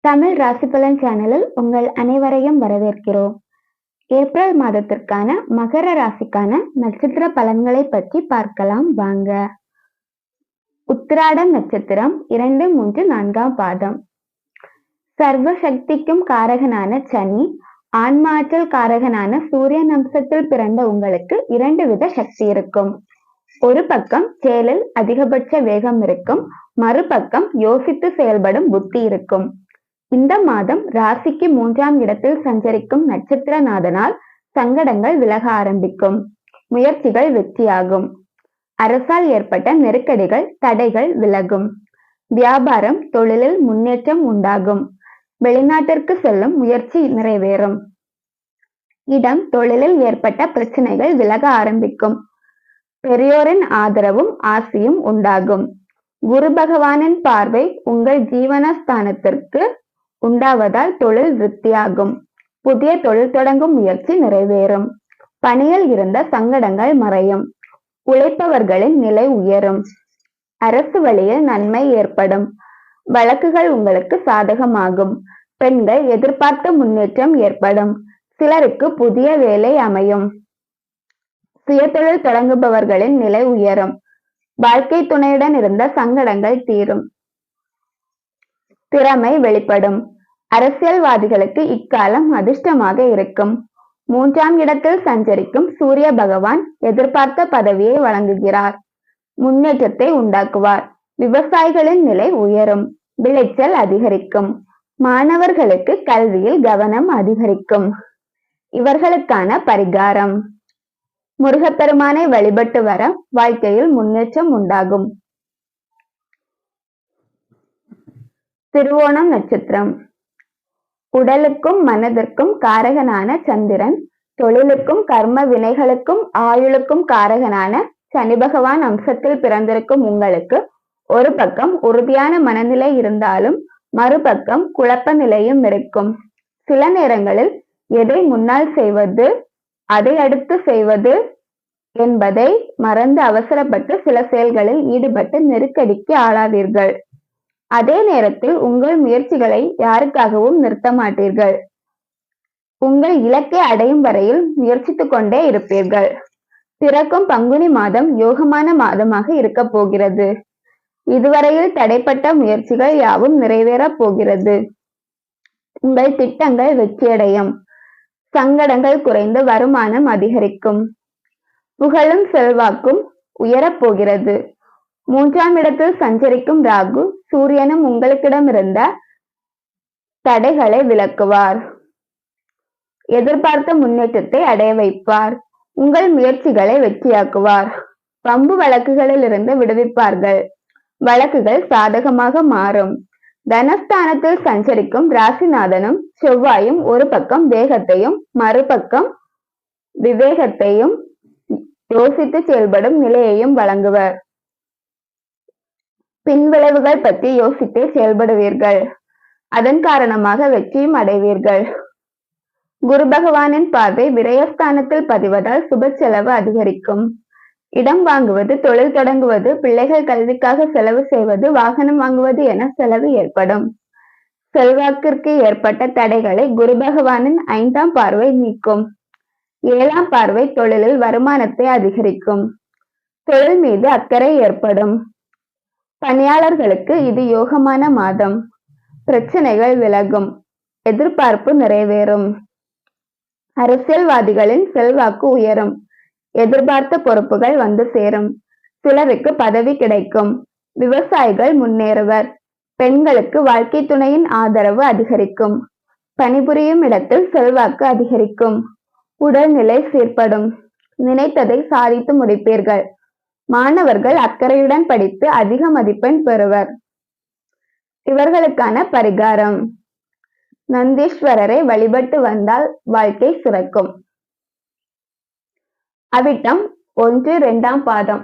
தமிழ் ராசி பலன் சேனலில் உங்கள் அனைவரையும் வரவேற்கிறோம். ஏப்ரல் மாதத்திற்கான மகர ராசிக்கான நட்சத்திர பலன்களை பற்றி பார்க்கலாம் வாங்க. உத்திராடம் நட்சத்திரம் 2, 3, 4ஆம் பாதம். சர்வ சக்திக்கும் காரகனான சனி, ஆன்மாற்றல் காரகனான சூரியன் அம்சத்தில் பிறந்த உங்களுக்கு 2 வித சக்தி இருக்கும். ஒரு பக்கம் செயலில் அதிகபட்ச வேகம் இருக்கும், மறுபக்கம் யோசித்து செயல்படும் புத்தி இருக்கும். இந்த மாதம் ராசிக்கு 3ஆம் இடத்தில் சஞ்சரிக்கும் நட்சத்திரநாதனால் சங்கடங்கள் விலக ஆரம்பிக்கும், முயற்சிகள் வெற்றியாகும். அரசால் ஏற்பட்ட நெருக்கடிகள் தடைகள் விலகும். வியாபாரம் தொழிலில் முன்னேற்றம் உண்டாகும். வெளிநாட்டிற்கு செல்லும் முயற்சி நிறைவேறும். இடம் தொழிலில் ஏற்பட்ட பிரச்சனைகள் விலக ஆரம்பிக்கும். பெரியோரின் ஆதரவும் ஆசையும் உண்டாகும். குரு பகவானின் பார்வை உங்கள் ஜீவனஸ்தானத்திற்கு உண்டாவதால் தொழில் விருத்தியாகும். புதிய தொழில் தொடங்கும் முயற்சி நிறைவேறும். பணியில் இருந்த சங்கடங்கள் மறையும். உழைப்பவர்களின் நிலை உயரும். அரசு வழியில் நன்மை ஏற்படும். வழக்குகள் உங்களுக்கு சாதகமாகும். பெண்கள் எதிர்பார்த்த முன்னேற்றம் ஏற்படும். சிலருக்கு புதிய வேலை அமையும். சுயதொழில் தொடங்குபவர்களின் நிலை உயரும். வாழ்க்கை துணையுடன் இருந்த சங்கடங்கள் தீரும். திறமை வெளிப்படும். அரசியல்வாதிகளுக்கு இக்காலம் அதிர்ஷ்டமாக இருக்கும். 3ஆம் இடத்தில் சஞ்சரிக்கும் சூரிய பகவான் எதிர்பார்த்த பதவியை வழங்குகிறார். முன்னேற்றத்தை உண்டாக்குவார். விவசாயிகளின் நிலை உயரும். விளைச்சல் அதிகரிக்கும். மாணவர்களுக்கு கல்வியில் கவனம் அதிகரிக்கும். இவர்களுக்கான பரிகாரம்: முருகப்பெருமானை வழிபட்டு வர வாழ்க்கையில் முன்னேற்றம் உண்டாகும். திருவோணம் நட்சத்திரம். உடலுக்கும் மனதிற்கும் காரகனான சந்திரன், தொழிலுக்கும் கர்ம வினைகளுக்கும் ஆயுளுக்கும் காரகனான சனி பகவான் அம்சத்தில் பிறந்திருக்கும் உங்களுக்கு ஒரு பக்கம் உறுதியான மனநிலை இருந்தாலும் மறுபக்கம் குழப்ப நிலையும் இருக்கும். சில நேரங்களில் எதை முன்னால் செய்வது, அதை அடுத்து செய்வது என்பதை மறந்து அவசரப்பட்டு சில செயல்களில் ஈடுபட்டு நெருக்கடிக்கு ஆளாவீர்கள். அதே நேரத்தில் உங்கள் முயற்சிகளை யாருக்காகவும் நிறுத்த மாட்டீர்கள். உங்கள் இலக்கை அடையும் வரையில் முயற்சித்துக் கொண்டே இருப்பீர்கள். பிறக்கும் பங்குனி மாதம் யோகமான மாதமாக இருக்க போகிறது. இதுவரையில் தடைப்பட்ட முயற்சிகள் யாவும் நிறைவேறப் போகிறது. உங்கள் திட்டங்கள் வெற்றியடையும். சங்கடங்கள் குறைந்து வருமானம் அதிகரிக்கும். புகழும் செல்வாக்கும் உயரப்போகிறது. 3ஆம் இடத்தில் சஞ்சரிக்கும் ராகு சூரியனும் உங்களுக்கிடமிருந்த தடைகளை விலக்குவார். எதிர்பார்த்த முன்னேற்றத்தை அடைய வைப்பார். உங்கள் முயற்சிகளை வெற்றியாக்குவார். வம்பு வழக்குகளில் இருந்து விடுவிப்பார்கள். வழக்குகள் சாதகமாக மாறும். தனஸ்தானத்தில் சஞ்சரிக்கும் ராசிநாதனும் செவ்வாயும் ஒரு பக்கம் வேகத்தையும் மறுபக்கம் விவேகத்தையும் யோசித்து செயல்படும் நிலையையும் வழங்குவர். பின்விளைவுகள் பற்றி யோசித்தே செயல்படுவீர்கள். அதன் காரணமாக வெற்றியும் அடைவீர்கள். குரு பகவானின் பார்வை விரயஸ்தானத்தில் பதிவதால் சுப செலவு அதிகரிக்கும். இடம் வாங்குவது, தொழில் தொடங்குவது, பிள்ளைகள் கல்விக்காக செலவு செய்வது, வாகனம் வாங்குவது என செலவு ஏற்படும். செல்வாக்கிற்கு ஏற்பட்ட தடைகளை குரு பகவானின் 5ஆம் பார்வை நீக்கும். 7ஆம் பார்வை தொழிலில் வருமானத்தை அதிகரிக்கும். தொழில் மீது அக்கறை ஏற்படும். பணியாளர்களுக்கு இது யோகமான மாதம். பிரச்சனைகள் விலகும். எதிர்பார்ப்பு நிறைவேறும். அரசியல்வாதிகளின் செல்வாக்கு உயரும். எதிர்பார்த்த பொறுப்புகள் வந்து சேரும். சிலருக்கு பதவி கிடைக்கும். விவசாயிகள் முன்னேறுவர். பெண்களுக்கு வாழ்க்கை துணையின் ஆதரவு அதிகரிக்கும். பணிபுரியும் இடத்தில் செல்வாக்கு அதிகரிக்கும். உடல்நிலை சீர்படும். நினைத்ததை சாதித்து முடிப்பீர்கள். மாணவர்கள் அக்கறையுடன் படித்து அதிக மதிப்பெண் பெறுவர். இவர்களுக்கான பரிகாரம்: நந்தீஸ்வரரை வழிபட்டு வந்தால் வாழ்க்கை சிறக்கும். அவிட்டம் 1, 2ஆம் பாதம்.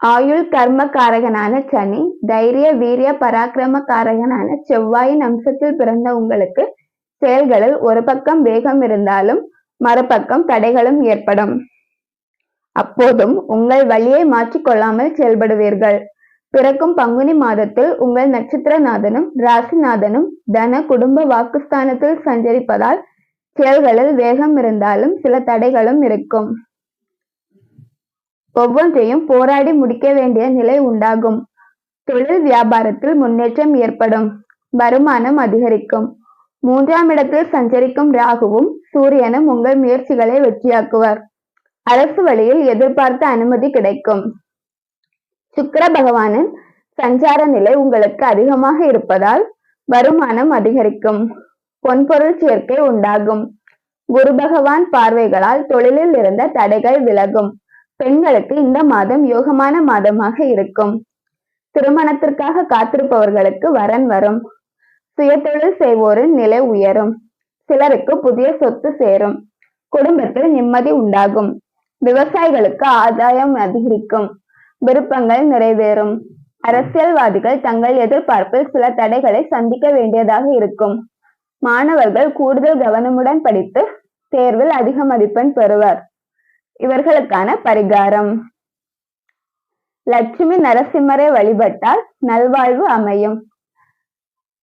ஆயுள் கர்ம காரகனான சனி, தைரிய வீரிய பராக்கிரம காரகனான செவ்வாயின் அம்சத்தில் பிறந்த உங்களுக்கு செயல்களில் ஒரு பக்கம் வேகம் இருந்தாலும் மறுபக்கம் தடைகளும் ஏற்படும். அப்போதும் உங்கள் வழியை மாற்றிக்கொள்ளாமல் செயல்படுவீர்கள். பிறக்கும் பங்குனி மாதத்தில் உங்கள் நட்சத்திரநாதனும் ராசிநாதனும் தன குடும்ப வாக்குஸ்தானத்தில் சஞ்சரிப்பதால் செயல்களில் வேகம் இருந்தாலும் சில தடைகளும் இருக்கும். ஒவ்வொன்றையும் போராடி முடிக்க வேண்டிய நிலை உண்டாகும். தொழில் வியாபாரத்தில் முன்னேற்றம் ஏற்படும். வருமானம் அதிகரிக்கும். 3ஆம் இடத்தில் சஞ்சரிக்கும் ராகுவும் சூரியனும் உங்கள் முயற்சிகளை வெற்றியாக்குவர். அரசு வழியில் எதிர்பார்த்த அனுமதி கிடைக்கும். சுக்கிர பகவானின் சஞ்சார நிலை உங்களுக்கு அதிகமாக இருப்பதால் வருமானம் அதிகரிக்கும். பொன்பொருள் சேர்க்கை உண்டாகும். குரு பகவான் பார்வைகளால் தொழிலில் இருந்த தடைகள் விலகும். பெண்களுக்கு இந்த மாதம் யோகமான மாதமாக இருக்கும். திருமணத்திற்காக காத்திருப்பவர்களுக்கு வரன் வரும். சுயதொழில் செய்வோரின் நிலை உயரும். சிலருக்கு புதிய சொத்து சேரும். குடும்பத்தில் நிம்மதி உண்டாகும். விவசாயிகளுக்கு ஆதாயம் அதிகரிக்கும். விருப்பங்கள் நிறைவேறும். அரசியல்வாதிகள் தங்கள் எதிர்பார்ப்பில் சில தடைகளை சந்திக்க வேண்டியதாக இருக்கும். மாணவர்கள் கூடுதல் கவனமுடன் படித்து தேர்வில் அதிக மதிப்பெண் பெறுவர். இவர்களுக்கான பரிகாரம்: லட்சுமி நரசிம்மரை வழிபட்டால் நல்வாழ்வு அமையும்.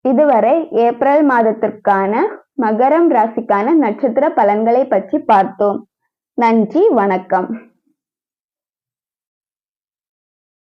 இதுவரை ஏப்ரல் மாதத்திற்கான மகரம் ராசிக்கான நட்சத்திர பலன்களை பற்றி பார்த்தோம். நன்றி, வணக்கம்.